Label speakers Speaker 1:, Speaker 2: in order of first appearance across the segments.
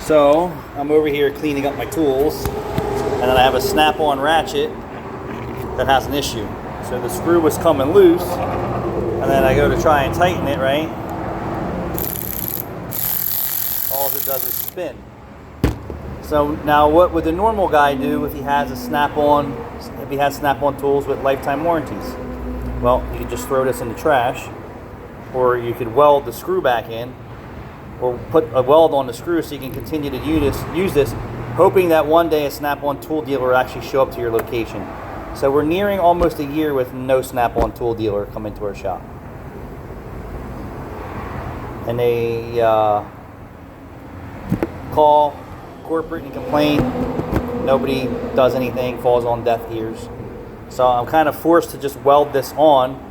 Speaker 1: So I'm over here cleaning up my tools, and then I have a snap-on ratchet that has an issue. So the screw was coming loose, and then I go to try and tighten it, right? All it does is spin. So now what would the normal guy do if he has a snap-on, if he has snap-on tools with lifetime warranties? Well, you could just throw this in the trash, or you could weld the screw back in, or put a weld on the screw so you can continue to use this, hoping that one day a snap-on tool dealer will actually show up to your location. So we're nearing almost a year with no snap-on tool dealer coming to our shop. And they call corporate and complain. Nobody does anything, falls on deaf ears. So I'm kind of forced to just weld this on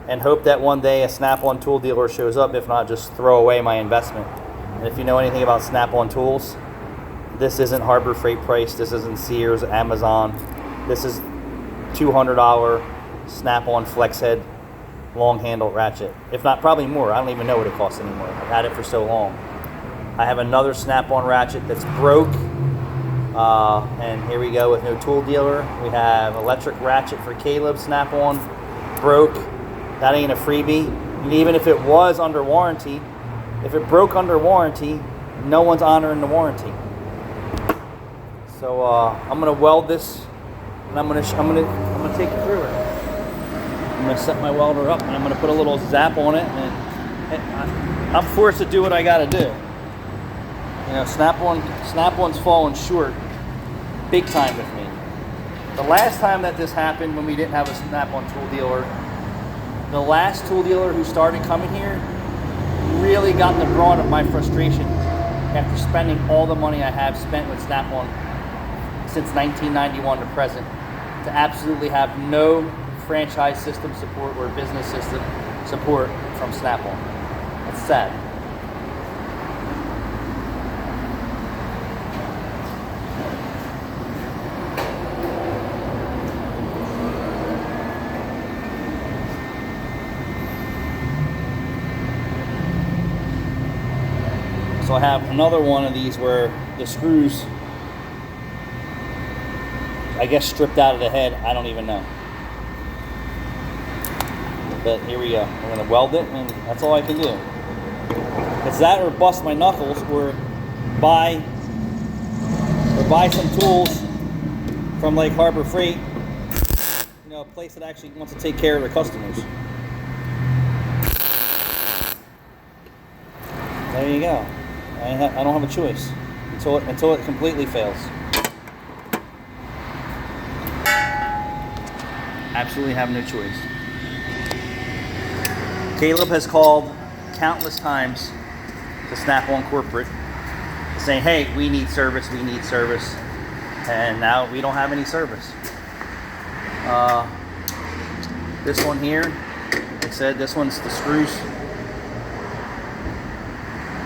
Speaker 1: and hope that one day a snap-on tool dealer shows up. If not, just throw away my investment. And if you know anything about snap-on tools, this isn't Harbor Freight price. This isn't Sears, Amazon. This is $200 snap-on flex head long handle ratchet. If not, probably more. I don't even know what it costs anymore. I've had it for so long. I have another snap-on ratchet that's broke. And here we go with no tool dealer. We have electric ratchet for Caleb, snap-on, broke. That ain't a freebie. And even if it was under warranty, if it broke under warranty, no one's honoring the warranty. So I'm gonna weld this, and I'm gonna take it through it. I'm gonna set my welder up, and I'm gonna put a little zap on it, and I'm forced to do what I gotta do. You know, Snap-on's falling short, big time with me. The last time that this happened, when we didn't have a Snap-on tool dealer, the last tool dealer who started coming here really got the brunt of my frustration after spending all the money I have spent with Snap-on since 1991 to present, to absolutely have no franchise system support or business system support from Snap-on. That's sad. So I have another one of these where the screws, I guess, stripped out of the head. I don't even know. But here we go. We're going to weld it, and that's all I can do. It's that or bust my knuckles, or buy some tools from like Harbor Freight, you know, a place that actually wants to take care of their customers. There you go. I don't have a choice until it completely fails. Absolutely have no choice. Caleb has called countless times to Snap-on corporate saying, hey, we need service, and now we don't have any service. This one here, like I said, this one's the screws.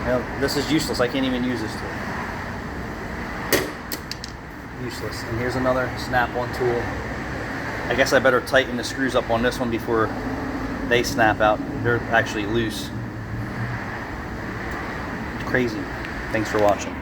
Speaker 1: You know, this is useless. I can't even use this tool. Useless. And here's another Snap-on tool. I guess I better tighten the screws up on this one before they snap out. They're actually loose. It's crazy. Thanks for watching.